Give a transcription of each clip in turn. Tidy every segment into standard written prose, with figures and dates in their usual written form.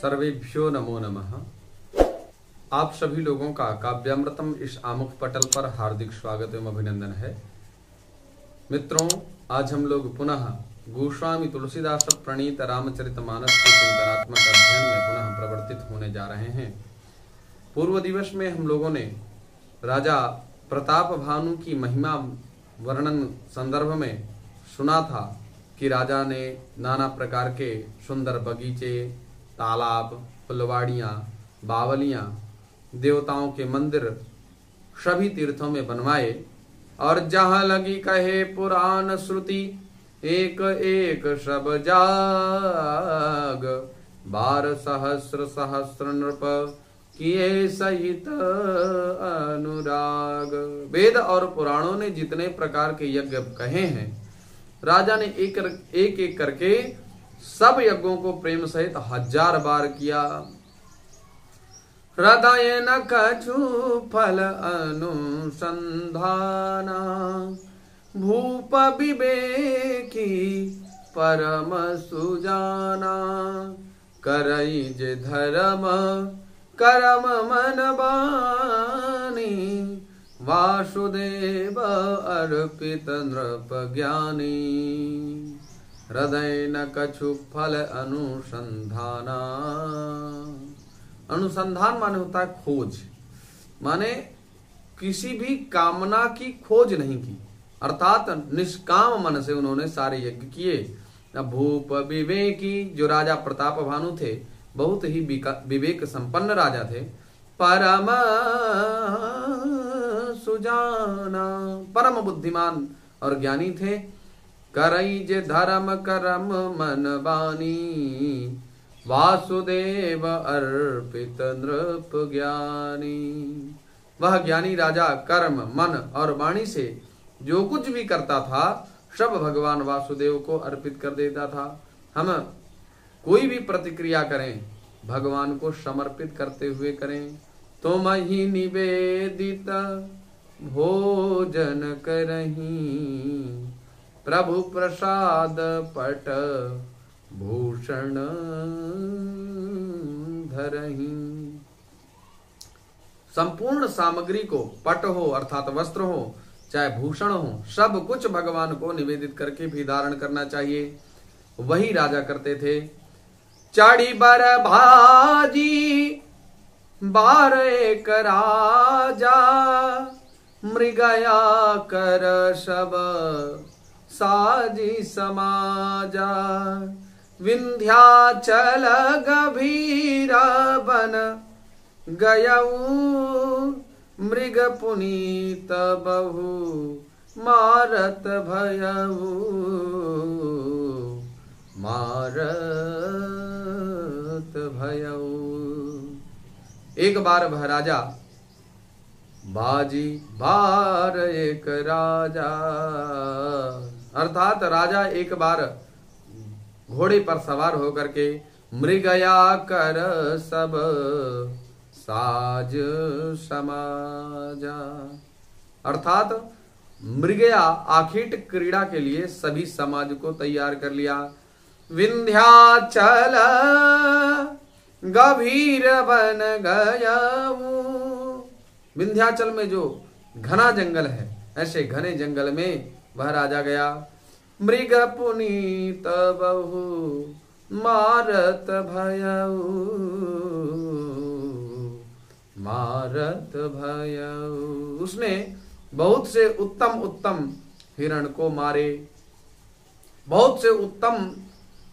सर्वेभ्यो नमो नमः। आप सभी लोगों का काव्यामृतम इस आमुख पटल पर हार्दिक स्वागत एवं अभिनंदन है। मित्रों, आज हम लोग पुनः गोस्वामी तुलसीदास प्रणीत रामचरितमानस के चिंतनात्मक अध्ययन में पुनः प्रवर्तित होने जा रहे हैं। पूर्व दिवस में हम लोगों ने राजा प्रताप भानु की महिमा वर्णन संदर्भ में सुना था कि राजा ने नाना प्रकार के सुंदर बगीचे, तालाब, फुलवाड़ियाँ, बावलियाँ, देवताओं के मंदिर सभी तीर्थों में बनवाए और जहाँ लगी कहे पुराण श्रुति एक एक सब जाग 12 सहस्र सहस्र नृप किए सहित अनुराग। वेद और पुराणों ने जितने प्रकार के यज्ञ कहे हैं, राजा ने एक एक करके सब यज्ञों को प्रेम सहित 1000 बार किया। हृदय न कछु फल अनुसंधाना भूप विवेकी परम सुजाना करई जे धर्म करम मन बानी वासुदेव अर्पित नृप ज्ञानी। हृदय न कछु फल अनुसंधाना। अनुसंधान माने होता है खोज, माने किसी भी कामना की खोज नहीं की, अर्थात निष्काम मन से उन्होंने सारे यज्ञ किए। भूप विवेकी, जो राजा प्रताप भानु थे, बहुत ही विवेक संपन्न राजा थे। परम सुजाना, परम बुद्धिमान और ज्ञानी थे। करई जे धर्म करम मन बानी वासुदेव अर्पित नृप ज्ञानी। वह ज्ञानी राजा कर्म, मन और वाणी से जो कुछ भी करता था, सब भगवान वासुदेव को अर्पित कर देता था। हम कोई भी प्रतिक्रिया करें, भगवान को समर्पित करते हुए करें। तुम ही निवेदित भोजन करहीं प्रभु प्रसाद पट भूषण धरहीं। संपूर्ण सामग्री को, पट हो अर्थात वस्त्र हो, चाहे भूषण हो, सब कुछ भगवान को निवेदित करके भी धारण करना चाहिए। वही राजा करते थे। चाड़ी बर भाजी 12 एक राजा मृगया कर सब साजी समाजा। विंध्याचल गभीर बन गयऊ मृग पुनीत बहु मारत भयऊ मारत भयऊ। एक बार वह राजा बाजी 12 एक राजा, अर्थात राजा एक बार घोड़े पर सवार होकर के मृगया कर सब साज समाजा, अर्थात मृगया आखिट क्रीड़ा के लिए सभी समाज को तैयार कर लिया। विंध्याचल गभीर बन गयऊ, विंध्याचल में जो घना जंगल है, ऐसे घने जंगल में वह राजा गया। मृग पुनीत बहु मारत भयऊ मारत भयऊ। उसने बहुत से उत्तम उत्तम हिरण को मारे, बहुत से उत्तम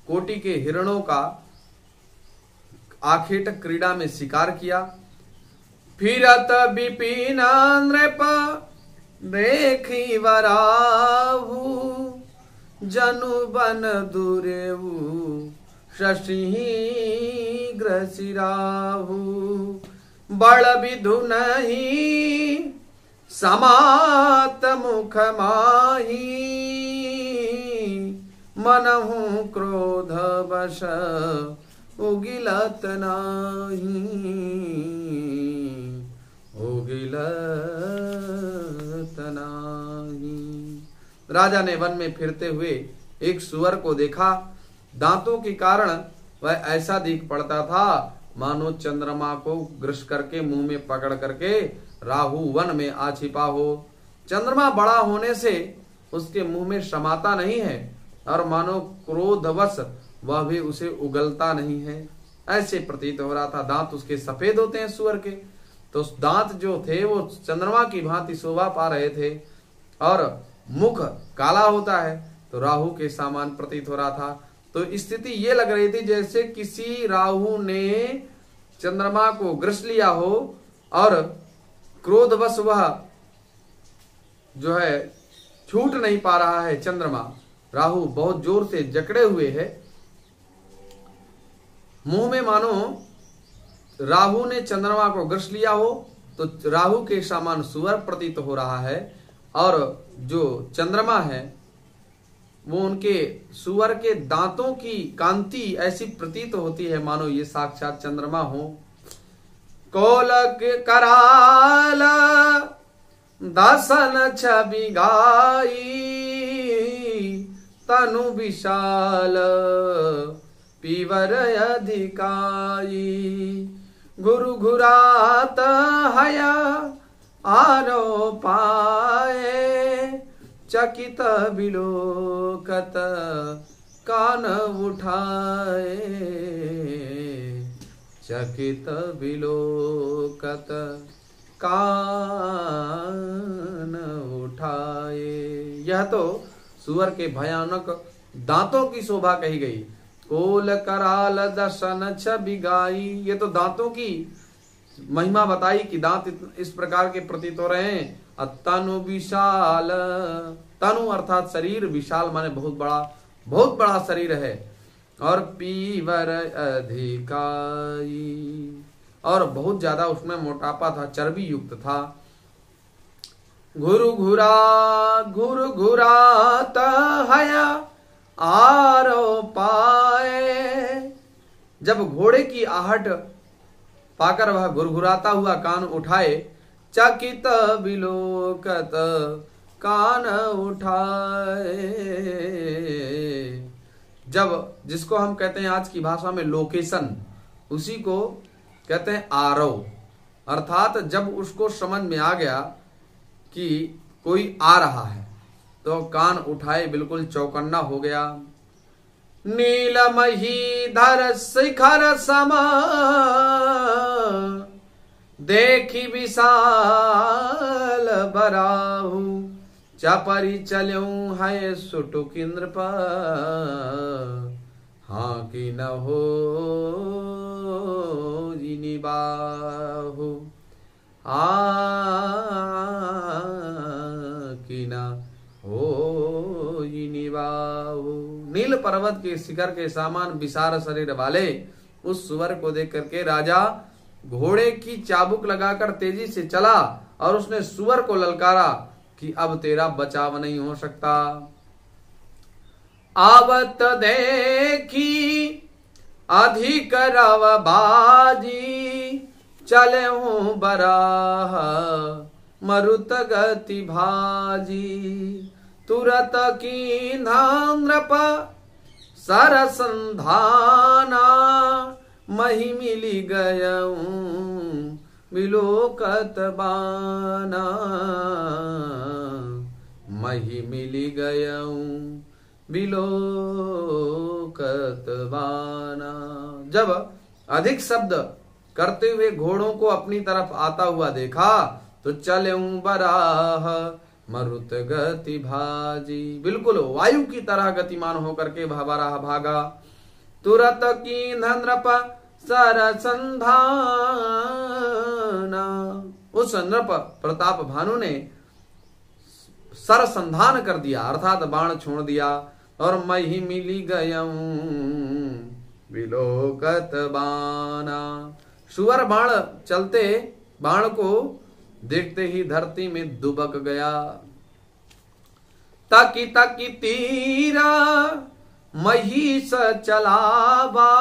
कोटि के हिरणों का आखेट क्रीड़ा में शिकार किया। फिरत विपिन नृप देखी वराहु जनु बन दुरेऊ शशि ग्रसिराहु। बड़ विधु नहीं समात मुख माही मनहु क्रोध वश उगिलत नाही उगिलत नाही। राजा ने वन में फिरते हुए एक सुअर को देखा। दांतों के कारण वह ऐसा दिख पड़ता था मानो चंद्रमा को ग्रस करके मुंह में पकड़ करके राहु वन में आ छिपा हो। चंद्रमा बड़ा होने से उसके मुंह में समाता नहीं है और मानो क्रोधवश वह भी उसे उगलता नहीं है, ऐसे प्रतीत हो रहा था। दांत उसके सफेद होते हैं सुअर के, तो दांत जो थे वो चंद्रमा की भांति शोभा पा रहे थे और मुख काला होता है तो राहु के समान प्रतीत हो रहा था। तो स्थिति ये लग रही थी जैसे किसी राहु ने चंद्रमा को ग्रस लिया हो और क्रोधवश वह जो है छूट नहीं पा रहा है। चंद्रमा राहु बहुत जोर से जकड़े हुए है मुंह में, मानो राहु ने चंद्रमा को ग्रस लिया हो तो राहु के समान सुअर प्रतीत हो रहा है और जो चंद्रमा है वो उनके सुअर के दांतों की कांति ऐसी प्रतीत होती है मानो ये साक्षात चंद्रमा हो। कोलक कराल दसन छवि गाई तनु विशाल पीवर अधिकाई गुरु घुरात हया आरो पाए चकित बिलोकत कान उठाए चकित बिलोकत कान उठाए। यह तो सुअर के भयानक दांतों की शोभा कही गई। कोल कराल दर्शन छवि गाई, ये तो दांतों की महिमा बताई कि दांत इस प्रकार के प्रतीत हो रहे हैं। तनु विशाल, तनु अर्थात शरीर, विशाल माने बहुत बड़ा शरीर है। और पीवर अधिकाई, और बहुत ज्यादा उसमें मोटापा था, चर्बी युक्त था। घुरु घुरात हया आरो पाए, जब घोड़े की आहट पाकर वह घुरघुराता हुआ कान उठाए। चकित बिलोकत कान उठाए, जब जिसको हम कहते हैं आज की भाषा में लोकेशन, उसी को कहते हैं आरव। अर्थात जब उसको समझ में आ गया कि कोई आ रहा है तो कान उठाए, बिल्कुल चौकन्ना हो गया। नीलमही धर शिखर समा देखी विशाल बराहु, चपरी चल्यूं है सुटुकिंद्र पर, हाँ कि न हो निबाहु, कि न हो निबाहु। नील पर्वत के शिखर के समान विशाल शरीर वाले उस सुअर को देख करके राजा घोड़े की चाबुक लगाकर तेजी से चला और उसने सुअर को ललकारा कि अब तेरा बचाव नहीं हो सकता। आवत देखी अधिक रव बाजी, चले हूं बराह मरुत गति भाजी, तुरत की नृप सरसंधाना, मही मिली गयऊं बिलोकत बाना, मही मिली गयऊं बिलोकत बाना। जब अधिक शब्द करते हुए घोड़ों को अपनी तरफ आता हुआ देखा तो चलेऊं बराह मरुत गति भाजी, बिल्कुल वायु की तरह गतिमान होकर के बराह भागा। तुरत की नृप सरसंधाना, उस नृप प्रताप भानु ने सरसंधान कर दिया अर्थात बाण छोड़ दिया। और मही मिली गयऊं बिलोकत बाना, सुअर बाण चलते बाण को देखते ही धरती में दुबक गया। ताकि ताकि तीरा महिष चलावा,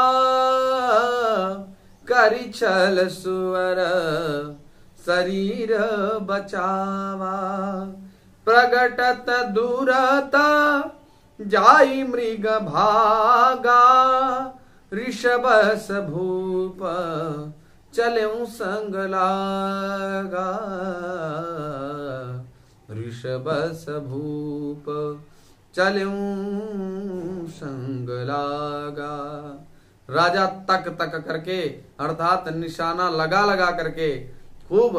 करी छल सुअर शरीर बचावा, प्रगटत दूरता जाई मृग भागा, ऋषभस भूप चलऊं संग लागा, ऋषभस भूप चलऊं संग लागा। राजा तक तक करके अर्थात निशाना लगा लगा करके खूब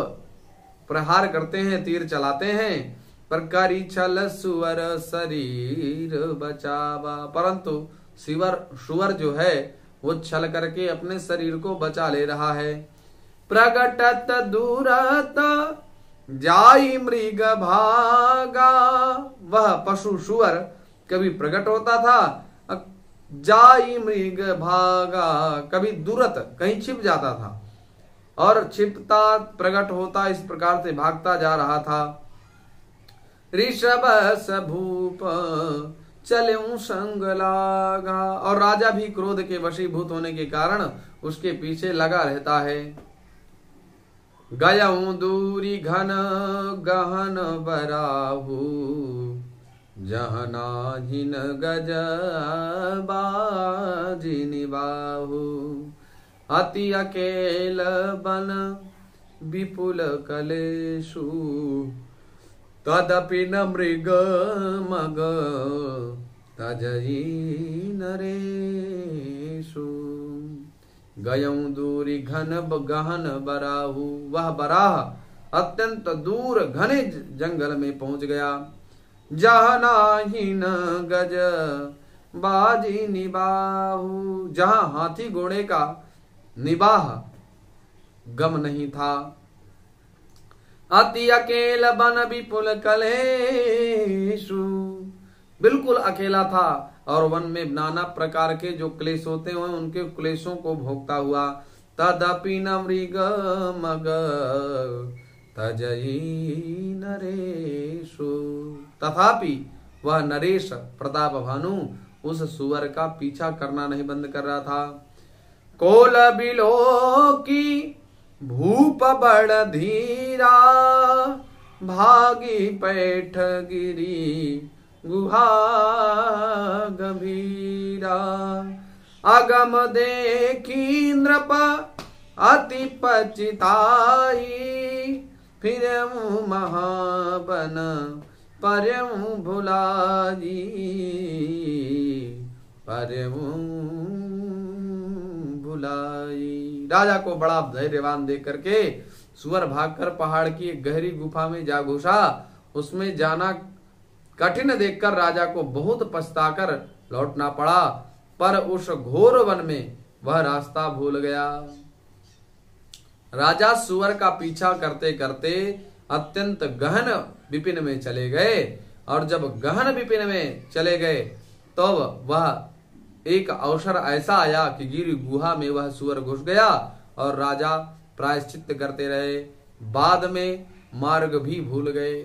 प्रहार करते हैं, तीर चलाते हैं। पर करी छल सुअर शरीर बचावा, परंतु सुअर जो है वो छल करके अपने शरीर को बचा ले रहा है। प्रगटत दूरत जाई मृग भागा, वह पशु सुअर कभी प्रकट होता था, जाई मृग भागा कभी दूरत कहीं छिप जाता था, और छिपता प्रकट होता इस प्रकार से भागता जा रहा था। ऋषभस भूप चलऊं संग लागा, और राजा भी क्रोध के वशीभूत होने के कारण उसके पीछे लगा रहता है। गयऊं दूरी घन गहन बराहु, जहनाहिन गज बाजी निबाहु, अति अकेल बन विपुल कलेशु, तदपि न मृग मग तजई नरेशु। गयऊं दूरी घन गहन बराहु, वह बराह अत्यंत दूर घने जंगल में पहुंच गया। जहनाहीन गज बाजी निबाहु, जहां हाथी घोड़े का निबाह गम नहीं था। अति अकेला बन विपुल कलेशु, बिल्कुल अकेला था और वन में नाना प्रकार के जो क्लेश होते हैं उनके क्लेशों को भोगता हुआ। तदपि न मृग मग तजई नरेशु, तथापि वह नरेश प्रताप भानु उस सुअर का पीछा करना नहीं बंद कर रहा था। कोल बिलो की भूप बड़ धीरा, भागी पैठ गिरी गुहा गंभीरा, अगम देखी नृप अति पचिताई, फिरऊं महाबन परऊं भुलाई, परऊं भुलाई। राजा को बड़ा धैर्यवान देख करके सुअर भागकर पहाड़ की एक गहरी गुफा में जा घुसा। उसमें जाना कठिन देखकर राजा को बहुत पछताकर लौटना पड़ा, पर उस घोर वन में वह रास्ता भूल गया। राजा सुअर का पीछा करते करते अत्यंत गहन विपिन में चले गए, और जब गहन विपिन में चले गए तो वह एक अवसर ऐसा आया कि गिरी गुहा में वह सुअर घुस गया और राजा प्रायश्चित करते रहे। बाद में मार्ग भी भूल गए।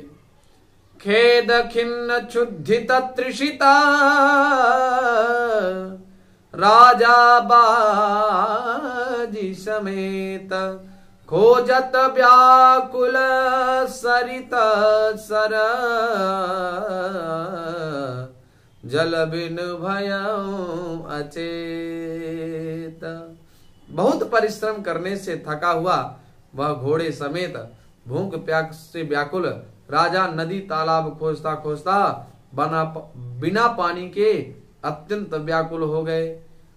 खेद खिन्न क्षुधित त्रिषिता, राजा बाजी समेत, खोजत व्याकुल सरित सर, जल बिन भयं अचेत। बहुत परिश्रम करने से थका हुआ वह घोड़े समेत भूख प्यास से व्याकुल राजा नदी तालाब खोजता खोजता बिना पानी के अत्यंत व्याकुल हो गए।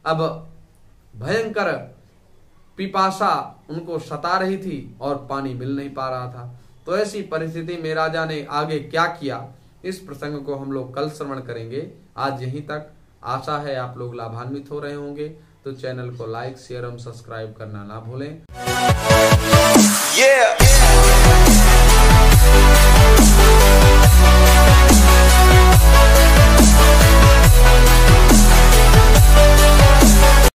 अब भयंकर पिपासा उनको सता रही थी और पानी मिल नहीं पा रहा था। तो ऐसी परिस्थिति में राजा ने आगे क्या किया, इस प्रसंग को हम लोग कल श्रवण करेंगे। आज यहीं तक। आशा है आप लोग लाभान्वित हो रहे होंगे। तो चैनल को लाइक शेयर एवं सब्सक्राइब करना ना भूलें।